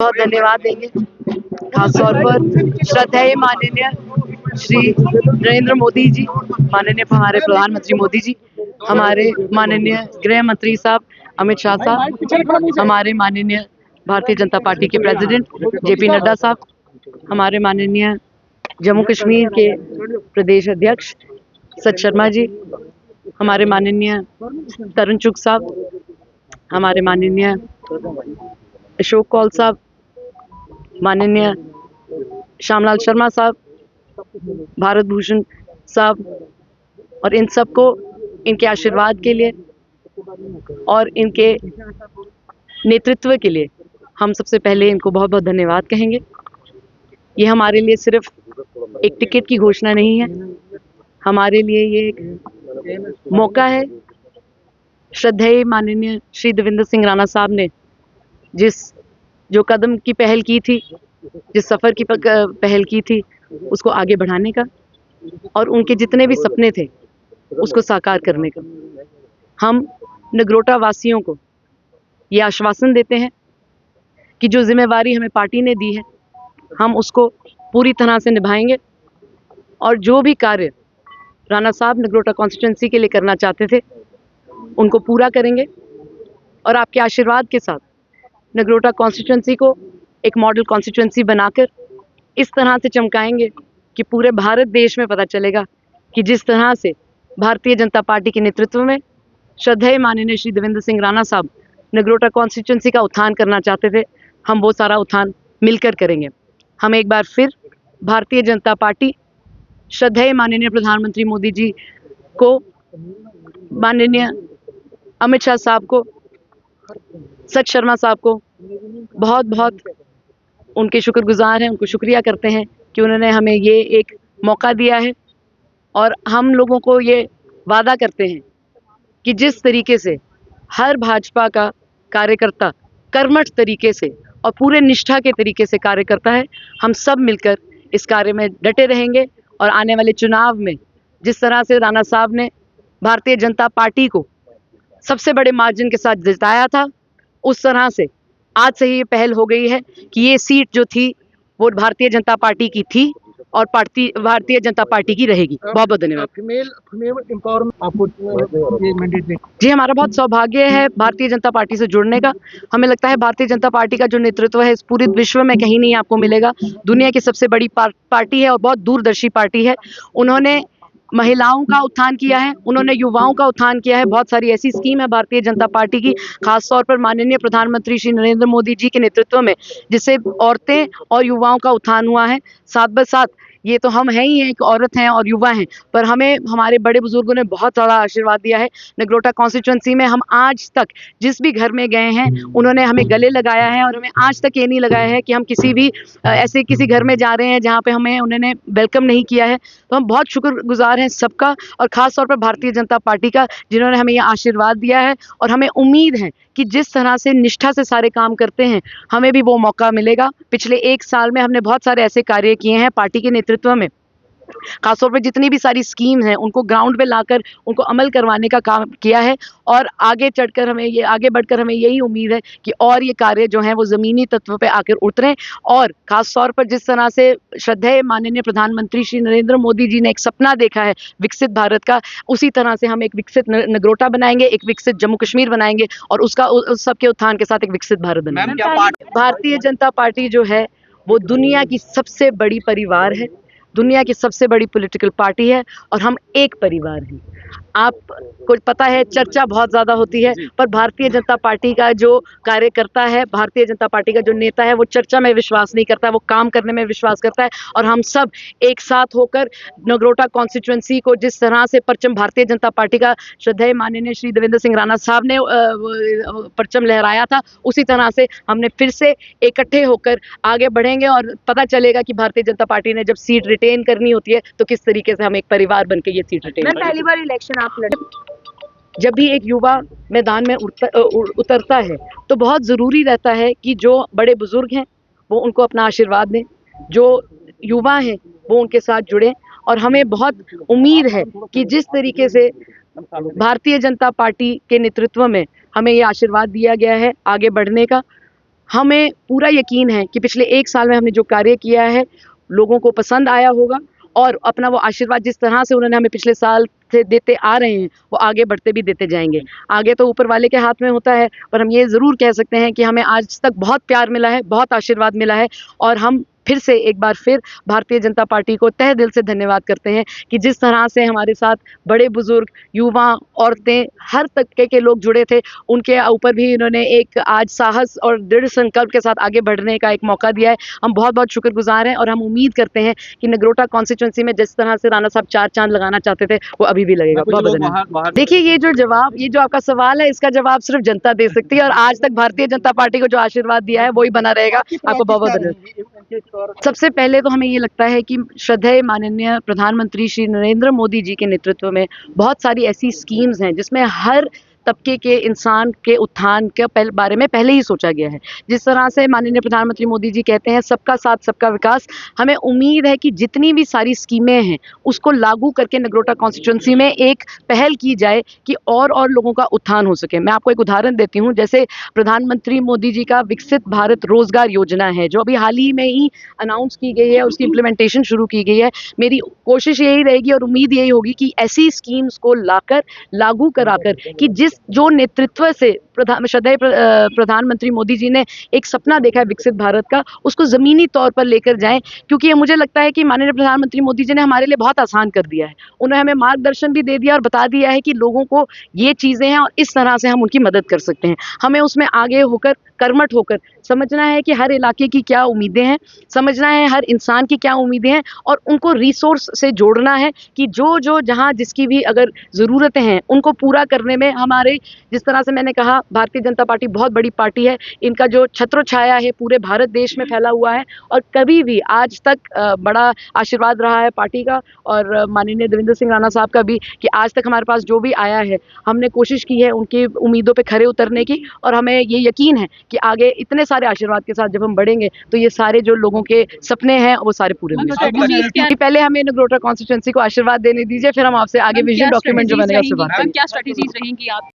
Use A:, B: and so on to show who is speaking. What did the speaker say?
A: बहुत धन्यवाद देंगे, खासतौर पर श्रद्धेय माननीय श्री नरेंद्र मोदी जी, माननीय हमारे प्रधानमंत्री मोदी जी, हमारे माननीय गृह मंत्री साहब अमित शाह साहब, हमारे माननीय भारतीय जनता पार्टी के प्रेसिडेंट जेपी नड्डा साहब, हमारे माननीय जम्मू कश्मीर के प्रदेश अध्यक्ष सच शर्मा जी, हमारे माननीय तरुण चुग साहब, हमारे माननीय अशोक कौल साहब, माननीय श्यामलाल शर्मा साहब, भारत भूषण साहब, और इन सबको इनके आशीर्वाद के लिए और इनके नेतृत्व के लिए हम सबसे पहले इनको बहुत बहुत धन्यवाद कहेंगे। ये हमारे लिए सिर्फ एक टिकट की घोषणा नहीं है, हमारे लिए ये एक मौका है। श्रद्धेय माननीय श्री देवेंद्र सिंह राणा साहब ने जो कदम की पहल की थी, जिस सफ़र की पहल की थी, उसको आगे बढ़ाने का और उनके जितने भी सपने थे उसको साकार करने का। हम नगरोटा वासियों को ये आश्वासन देते हैं कि जो जिम्मेवारी हमें पार्टी ने दी है हम उसको पूरी तरह से निभाएंगे और जो भी कार्य राणा साहब नगरोटा कॉन्स्टिट्यूंसी के लिए करना चाहते थे उनको पूरा करेंगे और आपके आशीर्वाद के साथ नगरोटा कॉन्स्टिट्यूंसी को एक मॉडल कॉन्स्टिट्यूंसी बनाकर इस तरह से चमकाएंगे कि पूरे भारत देश में पता चलेगा कि जिस तरह से भारतीय जनता पार्टी के नेतृत्व में श्रद्धेय माननीय श्री देवेंद्र सिंह राणा साहब नगरोटा कॉन्स्टिट्यूंसी का उत्थान करना चाहते थे, हम वो सारा उत्थान मिलकर करेंगे। हम एक बार फिर भारतीय जनता पार्टी श्रद्धेय माननीय प्रधानमंत्री मोदी जी को, माननीय अमित शाह साहब को, सच शर्मा साहब को बहुत बहुत उनके शुक्रगुजार हैं, उनको शुक्रिया करते हैं कि उन्होंने हमें ये एक मौका दिया है। और हम लोगों को ये वादा करते हैं कि जिस तरीके से हर भाजपा का कार्यकर्ता कर्मठ तरीके से और पूरे निष्ठा के तरीके से कार्य करता है, हम सब मिलकर इस कार्य में डटे रहेंगे और आने वाले चुनाव में जिस तरह से राणा साहब ने भारतीय जनता पार्टी को सबसे बड़े मार्जिन के साथ जिताया था, उस तरह से आज से ही ये पहल हो गई है कि ये सीट जो थी वो भारतीय जनता पार्टी की थी और भारतीय जनता पार्टी की रहेगी। बहुत बहुत धन्यवाद। जी, हमारा बहुत सौभाग्य है भारतीय जनता पार्टी से जुड़ने का। हमें लगता है भारतीय जनता पार्टी का जो नेतृत्व है इस पूरे विश्व में कहीं नहीं आपको मिलेगा। दुनिया की सबसे बड़ी पार्टी है और बहुत दूरदर्शी पार्टी है। उन्होंने महिलाओं का उत्थान किया है, उन्होंने युवाओं का उत्थान किया है। बहुत सारी ऐसी स्कीम है भारतीय जनता पार्टी की, खासतौर पर माननीय प्रधानमंत्री श्री नरेंद्र मोदी जी के नेतृत्व में, जिससे औरतें और युवाओं का उत्थान हुआ है। साथ ब साथ ये तो हम हैं ही, एक औरत हैं और युवा हैं, पर हमें हमारे बड़े बुजुर्गों ने बहुत सारा आशीर्वाद दिया है। नगरोटा कॉन्स्टिट्यूंसी में हम आज तक जिस भी घर में गए हैं उन्होंने हमें गले लगाया है और हमें आज तक ये नहीं लगाया है कि हम किसी भी ऐसे किसी घर में जा रहे हैं जहाँ पे हमें उन्होंने वेलकम नहीं किया है। तो हम बहुत शुक्रगुजार हैं सबका और ख़ास तौर पर भारतीय जनता पार्टी का, जिन्होंने हमें ये आशीर्वाद दिया है। और हमें उम्मीद है कि जिस तरह से निष्ठा से सारे काम करते हैं हमें भी वो मौका मिलेगा। पिछले 1 साल में हमने बहुत सारे ऐसे कार्य किए हैं पार्टी के नेतृत्व में, खासतौर पर जितनी भी सारी स्कीम्स हैं उनको ग्राउंड पे लाकर उनको अमल करवाने का काम किया है। और आगे बढ़कर हमें यही उम्मीद है कि और ये कार्य जो हैं वो ज़मीनी तत्व पे आकर उतरें। और ख़ास तौर पर जिस तरह से श्रद्धेय माननीय प्रधानमंत्री श्री नरेंद्र मोदी जी ने एक सपना देखा है विकसित भारत का, उसी तरह से हम एक विकसित नगरोटा बनाएंगे, एक विकसित जम्मू कश्मीर बनाएंगे और उस सबके उत्थान के साथ एक विकसित भारत बनाएंगे। भारतीय जनता पार्टी जो है वो दुनिया की सबसे बड़ी परिवार है, दुनिया की सबसे बड़ी पॉलिटिकल पार्टी है और हम एक परिवार हैं। आपको पता है चर्चा बहुत ज़्यादा होती है, पर भारतीय जनता पार्टी का जो कार्यकर्ता है, भारतीय जनता पार्टी का जो नेता है वो चर्चा में विश्वास नहीं करता, वो काम करने में विश्वास करता है। और हम सब एक साथ होकर नगरोटा कॉन्स्टिट्यूंसी को जिस तरह से परचम भारतीय जनता पार्टी का श्रद्धेय माननीय श्री देवेंद्र सिंह राणा साहब ने परचम लहराया था, उसी तरह से हमने फिर से इकट्ठे होकर आगे बढ़ेंगे और पता चलेगा कि भारतीय जनता पार्टी ने जब सीट रिटेन करनी होती है तो किस तरीके से हम एक परिवार बनकर ये सीट रिटेन करते हैं।
B: पहली बार इलेक्शन आप लड़े,
A: जब भी एक युवा मैदान में उतरता है तो बहुत ज़रूरी रहता है कि जो बड़े बुजुर्ग हैं वो उनको अपना आशीर्वाद दें, जो युवा हैं वो उनके साथ जुड़ें। और हमें बहुत उम्मीद है कि जिस तरीके से भारतीय जनता पार्टी के नेतृत्व में हमें ये आशीर्वाद दिया गया है आगे बढ़ने का, हमें पूरा यकीन है कि पिछले 1 साल में हमने जो कार्य किया है, लोगों को पसंद आया होगा और अपना वो आशीर्वाद जिस तरह से उन्होंने हमें पिछले साल से देते आ रहे हैं, वो आगे बढ़ते भी देते जाएँगे। आगे तो ऊपर वाले के हाथ में होता है, पर हम ये ज़रूर कह सकते हैं कि हमें आज तक बहुत प्यार मिला है, बहुत आशीर्वाद मिला है और हम फिर से एक बार फिर भारतीय जनता पार्टी को तहे दिल से धन्यवाद करते हैं कि जिस तरह से हमारे साथ बड़े-बुज़ुर्ग, युवा, औरतें, हर तबके के लोग जुड़े थे, उनके ऊपर भी इन्होंने एक आज साहस और दृढ़ संकल्प के साथ आगे बढ़ने का एक मौका दिया है। हम बहुत-बहुत शुक्रगुज़ार हैं और हम उम्मीद करते हैं कि नगरोटा कॉन्स्टिट्यूएंसी में जिस तरह से राणा साहब 4 चाँद लगाना चाहते थे, वो अभी भी लगेगा। बहुत-बहुत धन्यवाद। देखिए, ये जो आपका सवाल है, इसका जवाब सिर्फ़ जनता दे सकती है और आज तक भारतीय जनता पार्टी को जो आशीर्वाद दिया है, वो ही बना रहेगा। आपको बहुत-बहुत धन्यवाद। सबसे पहले तो हमें ये लगता है कि श्रद्धेय माननीय प्रधानमंत्री श्री नरेंद्र मोदी जी के नेतृत्व में बहुत सारी ऐसी स्कीम्स हैं जिसमें हर तबके के इंसान के उत्थान के बारे में पहले ही सोचा गया है। जिस तरह से माननीय प्रधानमंत्री मोदी जी कहते हैं सबका साथ सबका विकास, हमें उम्मीद है कि जितनी भी सारी स्कीमें हैं उसको लागू करके नगरोटा कॉन्स्टिट्यूएंसी में एक पहल की जाए कि और लोगों का उत्थान हो सके। मैं आपको एक उदाहरण देती हूँ, जैसे प्रधानमंत्री मोदी जी का विकसित भारत रोजगार योजना है जो अभी हाल ही में ही अनाउंस की गई है, उसकी इम्प्लीमेंटेशन शुरू की गई है। मेरी कोशिश यही रहेगी और उम्मीद यही होगी कि ऐसी स्कीम्स को लाकर लागू कराकर कि जो नेतृत्व से श्रद्धेय प्रधानमंत्री मोदी जी ने एक सपना देखा है विकसित भारत का, उसको ज़मीनी तौर पर लेकर जाएं, क्योंकि ये मुझे लगता है कि माननीय प्रधानमंत्री मोदी जी ने हमारे लिए बहुत आसान कर दिया है। उन्होंने हमें मार्गदर्शन भी दे दिया और बता दिया है कि लोगों को ये चीज़ें हैं और इस तरह से हम उनकी मदद कर सकते हैं। हमें उसमें आगे होकर, कर्मठ होकर समझना है कि हर इलाके की क्या उम्मीदें हैं, समझना है हर इंसान की क्या उम्मीदें हैं और उनको रिसोर्स से जोड़ना है कि जो जहाँ जिसकी भी अगर ज़रूरतें हैं, उनको पूरा करने में हमारे, जिस तरह से मैंने कहा, भारतीय जनता पार्टी बहुत बड़ी पार्टी है। इनका जो छत्रछाया है पूरे भारत देश में फैला हुआ है और कभी भी आज तक बड़ा आशीर्वाद रहा है पार्टी का और माननीय देवेंद्र सिंह राणा साहब का भी कि आज तक हमारे पास जो भी आया है, हमने कोशिश की है उनकी उम्मीदों पे खरे उतरने की और हमें ये यकीन है कि आगे इतने सारे आशीर्वाद के साथ जब हम बढ़ेंगे तो ये सारे जो लोगों के सपने हैं वो सारे पूरे होंगे। पहले हमें नगरोटा कॉन्स्टिट्यूएंसी को आशीर्वाद देने दीजिए, फिर हम आपसे आगे विजन डॉक्यूमेंट जो बनेगा उससे बात करेंगे।
B: क्या स्ट्रेटजीज रहेंगी आप